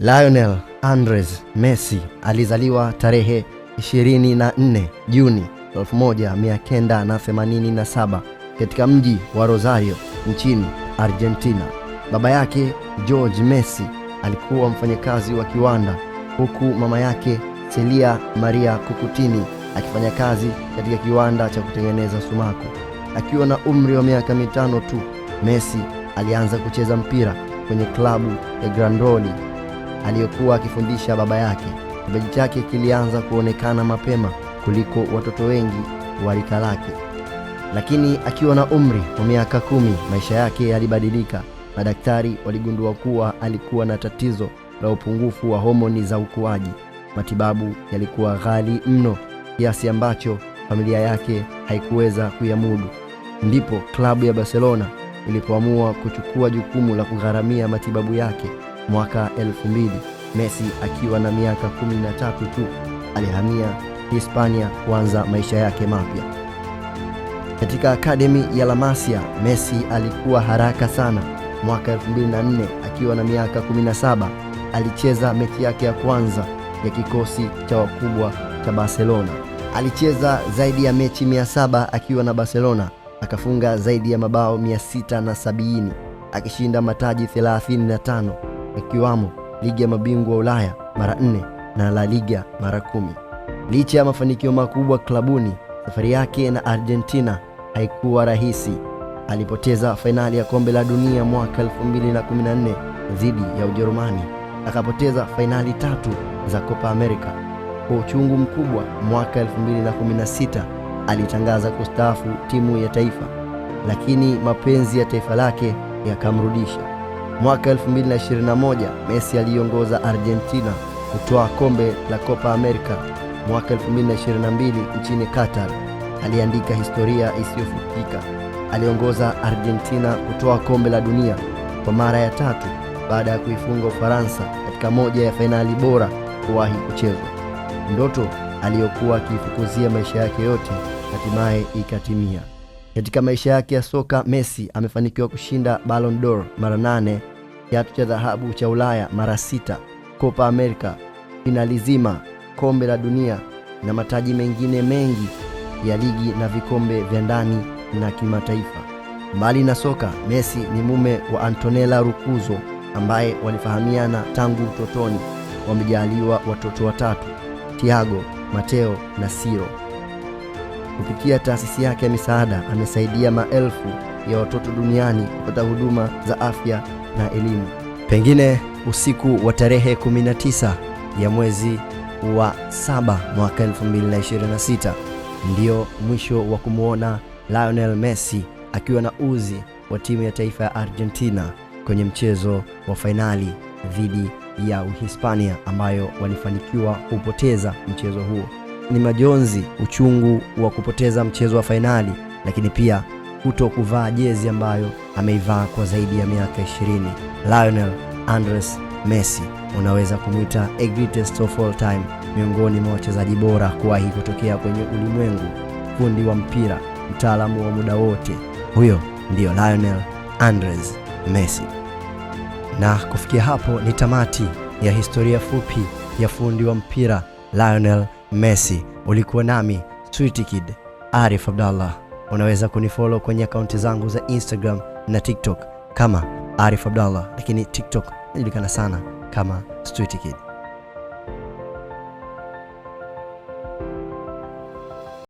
Lionel Andres Messi alizaliwa tarehe 24 Juni 1987 katika mji wa Rosario nchini Argentina. Baba yake Jorge Messi alikuwa mfanyakazi wa kiwanda, huku mama yake Celia Maria Cucutini akifanya kazi katika kiwanda cha kutengeneza sumaku. Akiwa na umri wa miaka 5 tu, Messi alianza kucheza mpira kwenye klabu ya Grandoli aliyokuwa akifundisha baba yake. Kipaji chake kilianza kuonekana mapema kuliko watoto wengi wa rika lake, lakini akiwa na umri wa miaka 10 maisha yake yalibadilika. Madaktari waligundua kuwa alikuwa na tatizo la upungufu wa homoni za ukuaji. Matibabu yalikuwa ghali mno kiasi ambacho familia yake haikuweza kuyamudu. Ndipo klabu ya Barcelona ilipoamua kuchukua jukumu la kugharamia matibabu yake. Mwaka 2000, Messi akiwa na miaka 13 tu alihamia Hispania kuanza maisha yake mapya. Katika akademi ya La Masia, Messi alikuwa haraka sana. Mwaka 2004, akiwa na miaka 17, alicheza mechi yake ya kwanza ya kikosi cha wakubwa cha Barcelona. Alicheza zaidi ya mechi 700 akiwa na Barcelona, akafunga zaidi ya mabao 670, akishinda mataji 35 ikiwamo ligi ya mabingwa Ulaya mara 4 na La Liga mara 10. Licha ya mafanikio makubwa klabuni, safari yake na Argentina haikuwa rahisi. Alipoteza fainali ya kombe la dunia mwaka 2014 dhidi ya Ujerumani. Akapoteza fainali 3 za Copa America. Kwa uchungu mkubwa, mwaka 2016 alitangaza kustaafu timu ya taifa, lakini mapenzi ya taifa lake yakamrudisha. Mwaka 2021 Messi aliongoza Argentina kutoa kombe la Copa America. Mwaka 2022 nchini Qatar aliandika historia isiyofutika. Aliongoza Argentina kutoa kombe la dunia kwa mara ya 3 baada ya kuifunga Ufaransa katika moja ya fainali bora kuwahi kuchezwa. Ndoto aliyokuwa akifukuzia maisha yake yote hatimaye ikatimia. Katika maisha yake ya soka, Messi amefanikiwa kushinda Ballon d'Or mara 8, kiatu cha dhahabu cha Ulaya mara 6, Copa America, finali zima, kombe la dunia na mataji mengine mengi ya ligi na vikombe vya ndani na kimataifa. Mbali na soka, Messi ni mume wa Antonella Roccuzzo ambaye walifahamiana tangu utotoni. Wamejaliwa watoto 3, Thiago, Matteo na Ciro. Kupitia taasisi yake ya misaada, amesaidia maelfu ya watoto duniani kupata huduma za afya na elimu. Pengine usiku wa tarehe 19 ya mwezi wa 7 mwaka 2026 ndio mwisho wa kumuona Lionel Messi akiwa na uzi wa timu ya taifa ya Argentina kwenye mchezo wa fainali dhidi ya Uhispania, ambayo walifanikiwa kupoteza mchezo huo. Ni majonzi, uchungu wa kupoteza mchezo wa fainali, lakini pia kuto kuvaa jezi ambayo ameivaa kwa zaidi ya miaka 20. Lionel Andres Messi unaweza kumuita a greatest of all time, miongoni mwa wachezaji bora kuwahi kutokea kwenye ulimwengu, fundi wa mpira, mtaalamu wa muda wote. Huyo ndio Lionel Andres Messi. Na kufikia hapo ni tamati ya historia fupi ya fundi wa mpira Lionel Messi. Ulikuwa nami Sweety Kid Arif Abdallah. Unaweza kunifollow kwenye akaunti zangu za Instagram na TikTok kama Arif Abdallah, lakini TikTok inajulikana sana kama Sweety Kid.